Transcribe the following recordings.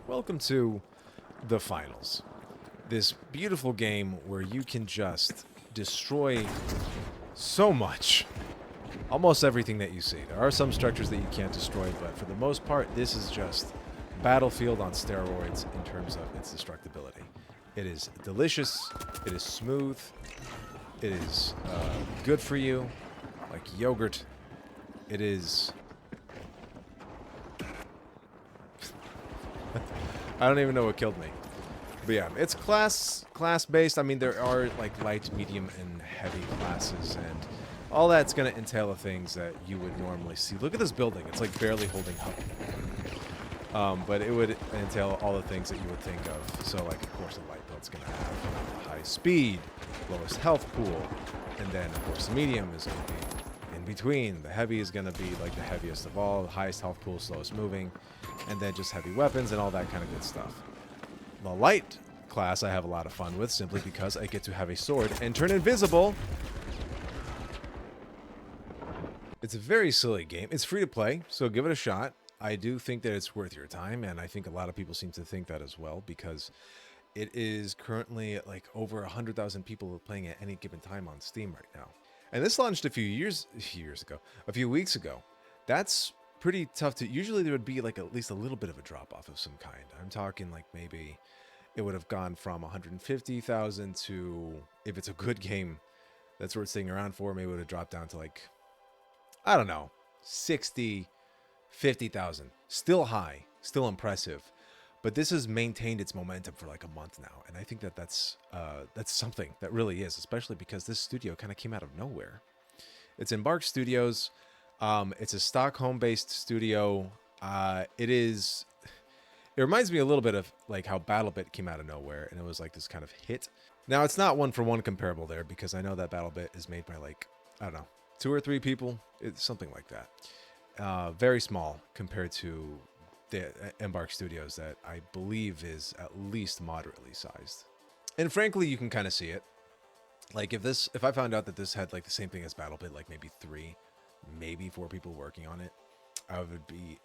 Welcome to the finals. This beautiful game where you can just destroy so much. Almost everything that you see. There are some structures that you can't destroy, but for the most part, this is just Battlefield on steroids in terms of its destructibility. It is delicious. It is smooth. It is good for you, like yogurt. It is... I don't even know what killed me. But yeah, it's class-based. I mean, there are like light, medium, and heavy classes, and all that's going to entail the things that you would normally see. Look at this building. It's like barely holding up. But it would entail all the things that you would think of. So, like, of course, the light build's going to have high speed, lowest health pool, and then, of course, the medium is going to be in between. The heavy is going to be like the heaviest of all, the highest health pool, slowest moving, and then just heavy weapons and all that kind of good stuff. The light class I have a lot of fun with simply because I get to have a sword and turn invisible. It's a very silly game. It's free to play, so give it a shot. I do think that it's worth your time, and I think a lot of people seem to think that as well because it is currently like over 100,000 people playing at any given time on Steam right now. And this launched a few weeks ago. That's pretty tough to... Usually there would be like at least a little bit of a drop-off of some kind. I'm talking like maybe it would have gone from 150,000 to, if it's a good game that's worth staying around for, maybe it would have dropped down to like, I don't know, 60, 50,000. Still high, still impressive. But this has maintained its momentum for like a month now. And I think that that's something that really is, especially because this studio kind of came out of nowhere. It's Embark Studios. It's a Stockholm-based studio. It reminds me a little bit of like how BattleBit came out of nowhere, and it was like this kind of hit. Now, it's not one-for-one comparable there, because I know that BattleBit is made by like, I don't know, 2 or 3 people. It's something like that. Very small compared to the Embark Studios that I believe is at least moderately sized. And frankly, you can kind of see it. Like if I found out that this had like the same thing as BattleBit, like maybe 3, maybe 4 people working on it, I wouldn't believe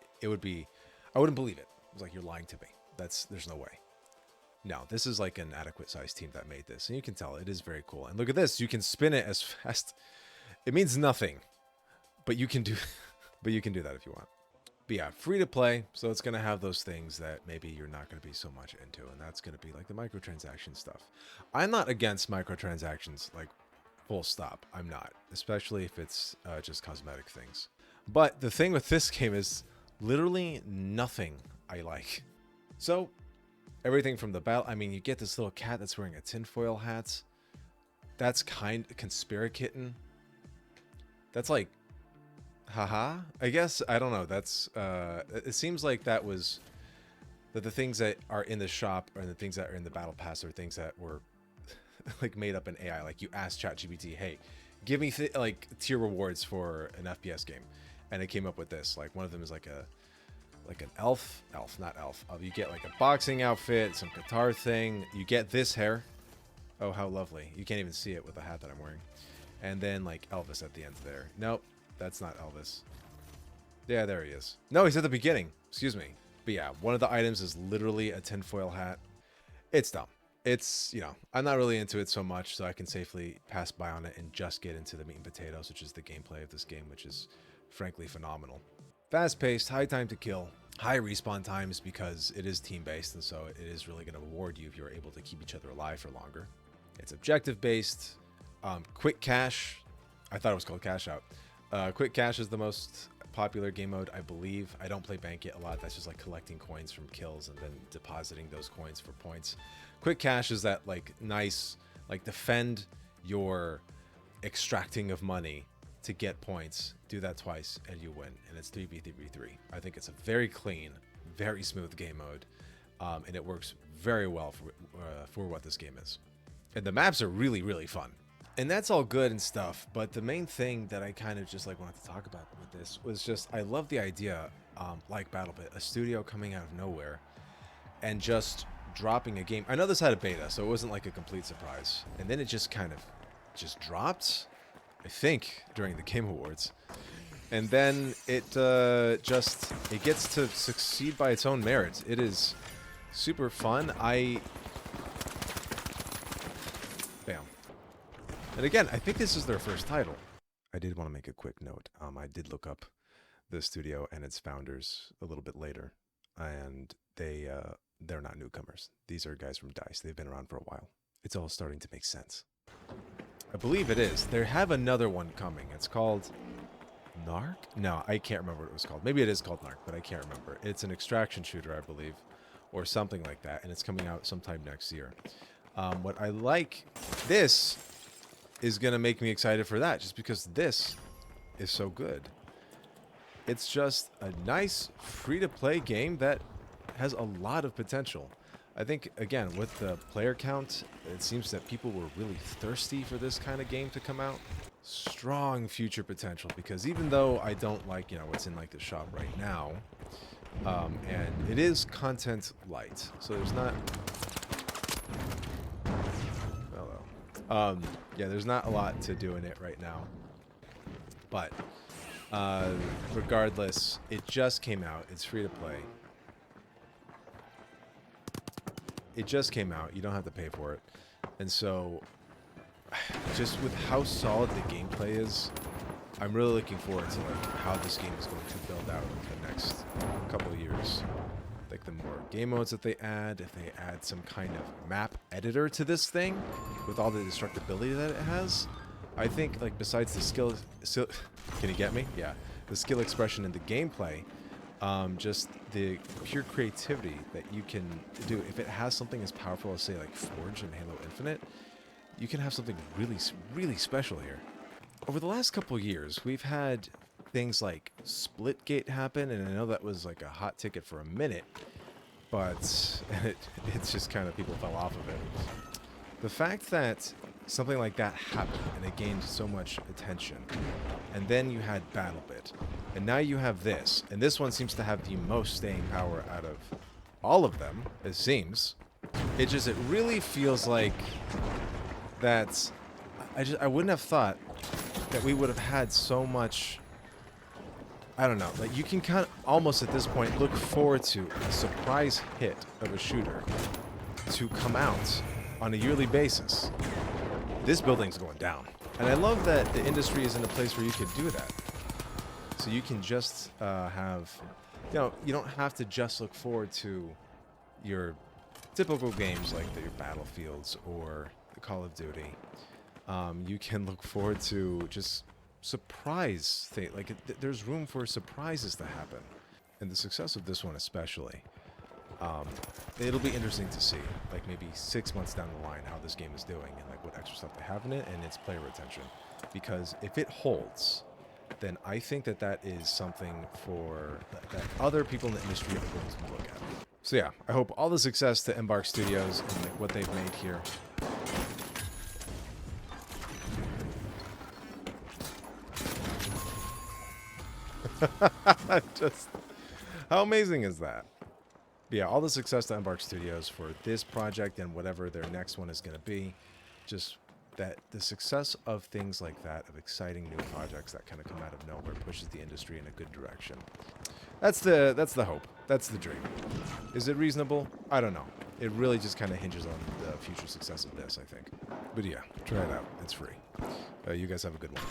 it. It was like, you're lying to me. There's no way. No, this is like an adequate sized team that made this, and you can tell it is very cool. And look at this, you can spin it as fast. It means nothing, but you can do that if you want. But yeah, free to play, so it's gonna have those things that maybe you're not gonna be so much into, and that's gonna be like the microtransaction stuff. I'm not against microtransactions, like full stop. I'm not, especially if it's just cosmetic things. But the thing with this game is literally nothing I like. So everything from the battle, I mean, you get this little cat that's wearing a tinfoil hat. That's kind of Conspira Kitten. That's like, haha, I guess. I don't know. That's it seems like that the things that are in the shop and the things that are in the battle pass are things that were like made up in AI. Like you ask ChatGPT, hey, give me like tier rewards for an FPS game, and it came up with this. Like one of them is like an elf, not elf. You get like a boxing outfit, some guitar thing. You get this hair. Oh, how lovely. You can't even see it with the hat that I'm wearing. And then like Elvis at the end there. Nope, that's not Elvis. Yeah, there he is. No, he's at the beginning. Excuse me. But yeah, one of the items is literally a tinfoil hat. It's dumb. It's, I'm not really into it so much, so I can safely pass by on it and just get into the meat and potatoes, which is the gameplay of this game, which is frankly phenomenal. Fast-paced, high time to kill, high respawn times because it is team-based, and so it is really going to reward you if you're able to keep each other alive for longer. It's objective-based, quick cash. I thought it was called cash out. Quick cash is the most popular game mode, I believe. I don't play bank it a lot. That's just like collecting coins from kills and then depositing those coins for points. Quick cash is that like nice, like defend your extracting of money to get points. Do that twice and you win, and it's 3v3v3. I think it's a very clean, very smooth game mode, and it works very well for what this game is. And the maps are really, really fun. And that's all good and stuff, but the main thing that I kind of just like wanted to talk about with this was just, I love the idea, like BattleBit, a studio coming out of nowhere and just dropping a game. I know this had a beta, so it wasn't like a complete surprise. And then it just kind of just dropped, I think, during the Game Awards. And then it gets to succeed by its own merits. It is super fun. Bam. And again, I think this is their first title. I did want to make a quick note. I did look up the studio and its founders a little bit later, and they're not newcomers. These are guys from DICE. They've been around for a while. It's all starting to make sense. I believe it is. They have another one coming. It's called Narc? No, I can't remember what it was called. Maybe it is called Narc, but I can't remember. It's an extraction shooter, I believe, or something like that, and it's coming out sometime next year. What I like, this is going to make me excited for that, just because this is so good. It's just a nice, free-to-play game that has a lot of potential. I think, again, with the player count, it seems that people were really thirsty for this kind of game to come out. Strong future potential, because even though I don't like, what's in, like, the shop right now, and it is content light, so there's not... yeah, there's not a lot to do in it right now. But, regardless, it just came out. It's free to play. It just came out. You don't have to pay for it. And so, just with how solid the gameplay is, I'm really looking forward to like how this game is going to build out over the next couple of years. Like the more game modes that they add, if they add some kind of map editor to this thing, with all the destructibility that it has, I think like besides the skill, can you get me? Yeah, the skill expression in the gameplay, just the pure creativity that you can do. If it has something as powerful as say like Forge and Halo Infinite, you can have something really, really special here. Over the last couple of years, we've had things like Splitgate happen, and I know that was like a hot ticket for a minute, but it's just kind of people fell off of it. The fact that something like that happened and it gained so much attention, and then you had BattleBit, and now you have this, and this one seems to have the most staying power out of all of them, it seems. It really feels like that I wouldn't have thought that we would have had so much. I don't know, like you can kind of almost at this point look forward to a surprise hit of a shooter to come out on a yearly basis. This building's going down. And I love that the industry is in a place where you could do that. So you can just have, you don't have to just look forward to your typical games like your Battlefields or the Call of Duty. You can look forward to just surprise thing. Like there's room for surprises to happen, and the success of this one especially. It'll be interesting to see, like maybe 6 months down the line, how this game is doing and like what extra stuff they have in it and its player retention. Because if it holds, then I think that is something for that other people in the industry are going to look at. So yeah, I hope all the success to Embark Studios and like what they've made here. Just how amazing is that? But yeah, all the success to Embark Studios for this project and whatever their next one is going to be. Just that the success of things like that, of exciting new projects that kind of come out of nowhere, pushes the industry in a good direction. That's the hope. That's the dream. Is it reasonable? I don't know. It really just kind of hinges on the future success of this, I think. But yeah, try it out. It's free. You guys have a good one.